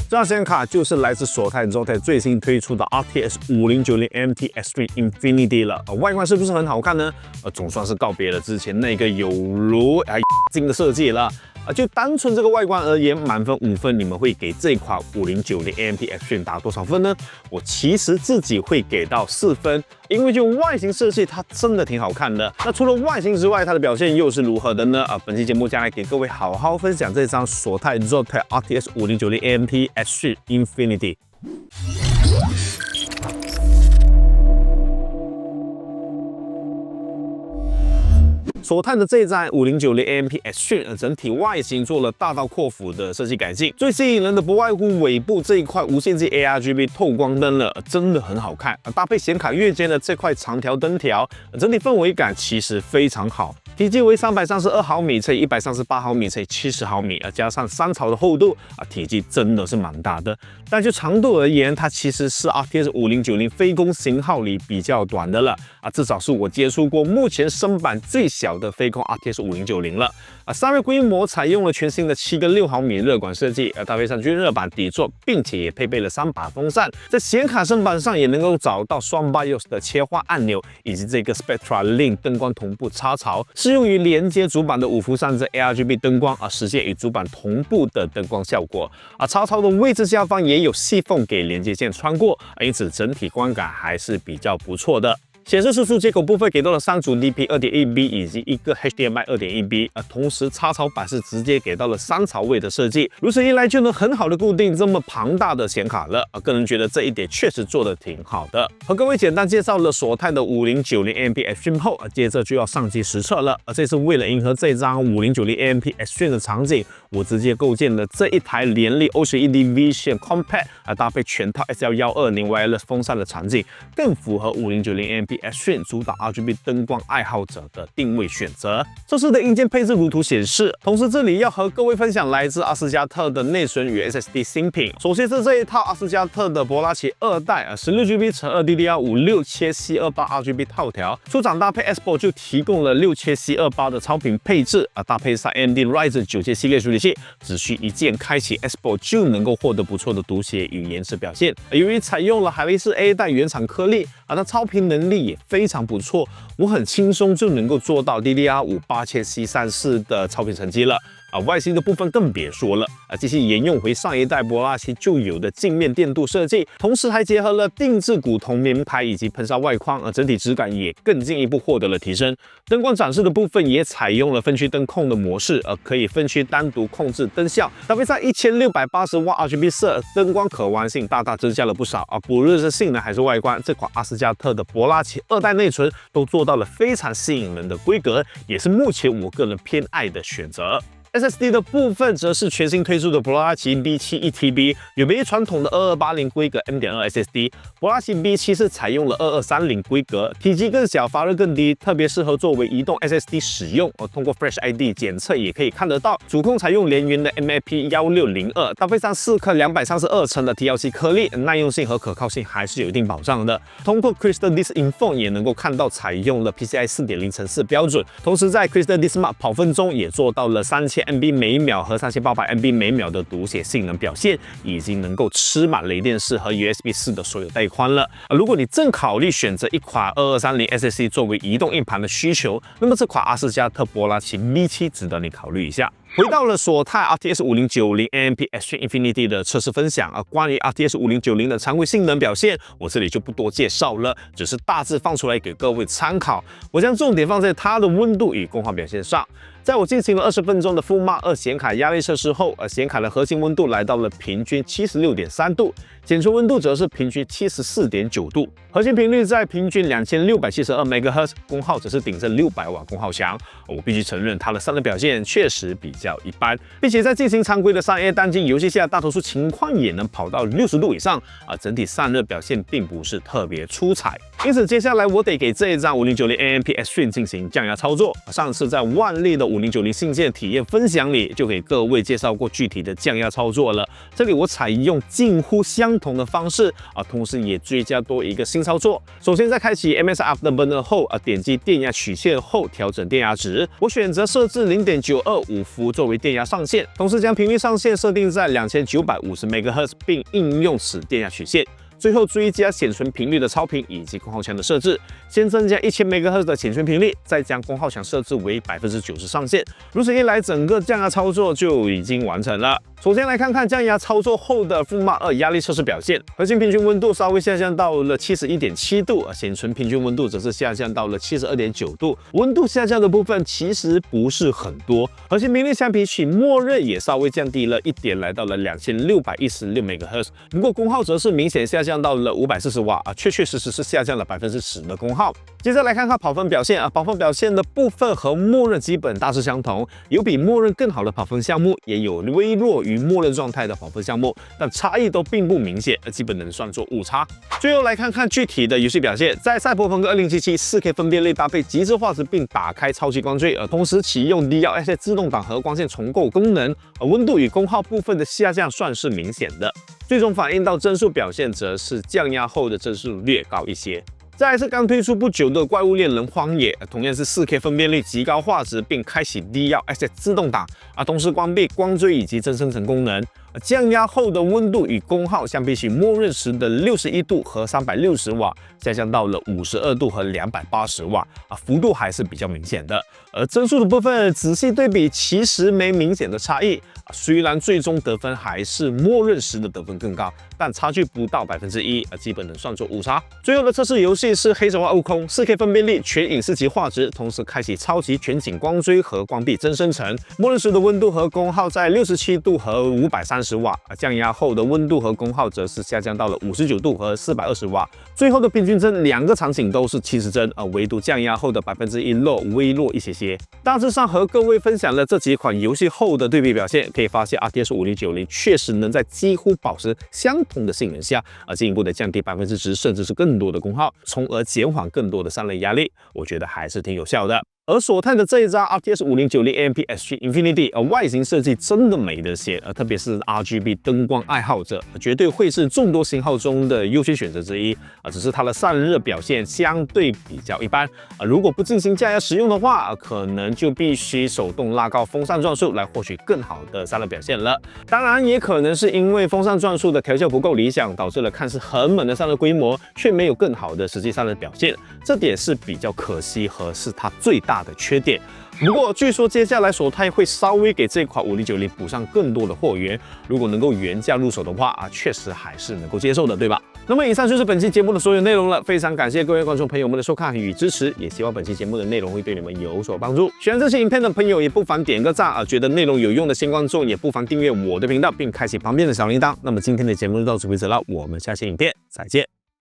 这张显卡就是来自索泰 Zotac 最新推出的 RTX 5090 AMD Extreme Infinity 了。外观是不是很好看呢？总算是告别了之前那个有如金的设计了。就单纯这个外观而言，满分5分，你们会给这款5090 AMD Extreme 打多少分呢？我其实自己会给到4分，因为就外形设计它真的挺好看的。那除了外形之外，它的表现又是如何的呢？本期节目将来给各位好好分享这张索泰 Zotac RTX 5090 AMD Extreme Infinity。索泰的这一张5090 AMD Extreme 整体外形做了大刀阔斧的设计改进，最吸引人的不外乎尾部这一块无线机 ARGB 透光灯了，真的很好看。搭配显卡月间的这块长条灯条，整体氛围感其实非常好。体积为332毫米乘138毫米乘70毫米，加上3槽的厚度，体积真的是蛮大的。但就长度而言，它其实是 RTX 5090非攻型号里比较短的了，至少是我接触过目前声版最小的非攻 RTX 5090了。散热规模采用了全新的7个6毫米热管设计，搭配上均热板底座，并且也配备了3把风扇。在显卡声板上也能够找到双 BIOS 的切换按钮，以及这个 Spectra Link 灯光同步插槽，适用于连接主板的5伏3支 ARGB 灯光，实现与主板同步的灯光效果。插槽的位置下方也有细缝给连接线穿过，因此整体观感还是比较不错的。显示输出接口部分给到了3组 DP 2.1B 以及1个 HDMI 2.1B， 同时插槽板是直接给到了3槽位的设计，如此一来就能很好的固定这么庞大的显卡了。个人觉得这一点确实做得挺好的。和各位简单介绍了索泰的5090 AMD Extreme 后，接着就要上机实测了。这次为了迎合这张5090 AMD Extreme 的场景，我直接构建了这一台联力 OLED Vision Compact， 搭配全套 SL120 Wireless 风扇的场景，更符合5090 AMD Extreme 主打 RGB 灯光爱好者的定位选择。这次的硬件配置如图显示，同时这里要和各位分享来自阿斯加特的内存与 SSD 新品。首先是这一套阿斯加特的博拉奇2代16GB 乘2 DDR5 6切 C28 RGB 套条，出厂搭配 Expo 就提供了6切 C28 的超频配置，搭配上 AMD Ryzen 9切系列处理器，只需一键开启 Expo 就能够获得不错的读写与延迟表现。由于采用了海力士 A 代原厂颗粒，它超频能力也非常不错，我很轻松就能够做到 DDR5 8切 C34 的超频成绩了。外形的部分更别说了，机器沿用回上一代博拉奇就有的镜面电镀设计，同时还结合了定制古铜棉排以及喷砂外框，整体质感也更进一步获得了提升。灯光展示的部分也采用了分区灯控的模式，可以分区单独控制灯效，搭配上1680瓦 RGB 色，灯光可玩性大大增加了不少。不论是性能还是外观，这款阿斯加特的博拉奇2代内存都做到了非常吸引人的规格，也是目前我个人偏爱的选择。SSD 的部分则是全新推出的博拉奇 B7 1TB， 有别于传统的2280规格 M.2 SSD， 博拉奇 B7 是采用了2230规格，体积更小，发热更低，特别适合作为移动 SSD 使用。通过 Fresh ID 检测也可以看得到，主控采用联源的 MAP 1602，搭配上4颗232层的 TLC 颗粒，耐用性和可靠性还是有一定保障的。通过 Crystal Disk Info 也能够看到采用了 PCI 4.0 层次标准，同时在 Crystal Disk Mark 跑分中也做到了3000MB 每秒和3800MB 每秒的读写性能表现，已经能够吃满雷电式和 USB 4的所有带宽了。如果你正考虑选择一款2230 SSD 作为移动硬盘的需求，那么这款阿斯加特博拉奇 B7 值得你考虑一下。回到了索泰 RTX 5090 AMD Extreme Infinity 的测试分享关于 RTX 5090的常规性能表现，我这里就不多介绍了，只是大致放出来给各位参考。我将重点放在它的温度与功耗表现上。在我进行了20分钟的 Full Mark 2显卡压力测试后，显卡的核心温度来到了平均 76.3 度，检出温度则是平均 74.9 度，核心频率在平均2672 MHz， 功耗则是顶着600瓦功耗强。我必须承认它的散热表现确实比较一般，并且在进行常规的3A 单机游戏下，大多数情况也能跑到60度以上，整体散热表现并不是特别出彩。因此接下来我得给这一张5090 AMD Extreme 进行降压操作。上次在万历的5090信件体验分享里就给各位介绍过具体的降压操作了。这里我采用近乎相同的方式同时也追加多一个新操作。首先在开启 MSI Afterburner 后点击电压曲线后调整电压值，我选择设置 0.925 伏作为电压上限，同时将频率上限设定在2950 MHz， 并应用此电压曲线。最后追加显存频率的超频以及功耗墙的设置，先增加1000 MHz 的显存频率，再将功耗墙设置为 90% 上限。如此一来，整个降压操作就已经完成了。首先来看看降压操作后的FUMA 2压力测试表现，核心平均温度稍微下降到了 71.7 度，显存平均温度则是下降到了 72.9 度。温度下降的部分其实不是很多，核心频率相比起默认也稍微降低了一点，来到了2616 MHz。不过功耗则是明显下降到了540瓦确实是下降了 10% 的功耗。接着来看看跑分表现跑分表现的部分和默认基本大致相同，有比默认更好的跑分项目，也有微弱于默认状态的跑分项目，但差异都并不明显，基本能算作误差。最后来看看具体的游戏表现，在赛博朋克2077 4K 分辨率搭配极致画质并打开超级光追，同时启用 DLSS 自动挡和光线重构功能，温度与功耗部分的下降算是明显的。最终反映到帧数表现，则是降压后的帧数略高一些。再来是刚推出不久的怪物猎人荒野，同样是 4K 分辨率、极高画质，并开启 DLSS 自动挡同时关闭光追以及增生成功能。降压后的温度与功耗相比起默认时的61度和360瓦，下降到了52度和280瓦幅度还是比较明显的。而帧数的部分仔细对比，其实没明显的差异虽然最终得分还是默认时的得分更高，但差距不到1%基本能算作误差。最后的测试游戏是黑神话：悟空 4K 分辨率、全影视级画质，同时开启超级全景光追和关闭增生成。默认时的温度和功耗在67度和530瓦，降压后的温度和功耗则是下降到了59度和420瓦。最后的平均帧两个场景都是70帧唯独降压后的1%弱微弱一些。大致上和各位分享了这几款游戏后的对比表现，可以发现 RTX 5090确实能在几乎保持相同的性能下进一步的降低10%甚至是更多的功耗，从而减缓更多的散热压力，我觉得还是挺有效的。而索泰的这一张 RTX 5090 AMP S3 Infinity 外形设计真的没得写特别是 RGB 灯光爱好者，绝对会是众多型号中的优先选择之一只是它的散热表现相对比较一般如果不进行降压使用的话可能就必须手动拉高风扇转速来获取更好的散热表现了。当然也可能是因为风扇转速的调校不够理想，导致了看似很猛的散热规模，却没有更好的实际散热表现，这点是比较可惜和是它最大的缺点。不过据说接下来索泰会稍微给这款5090补上更多的货源，如果能够原价入手的话确实还是能够接受的，对吧？那么以上就是本期节目的所有内容了，非常感谢各位观众朋友们的收看与支持，也希望本期节目的内容会对你们有所帮助。喜欢这期影片的朋友也不妨点个赞觉得内容有用的新观众也不妨订阅我的频道并开启旁边的小铃铛。那么今天的节目就到此为止了，我们下期影片再见。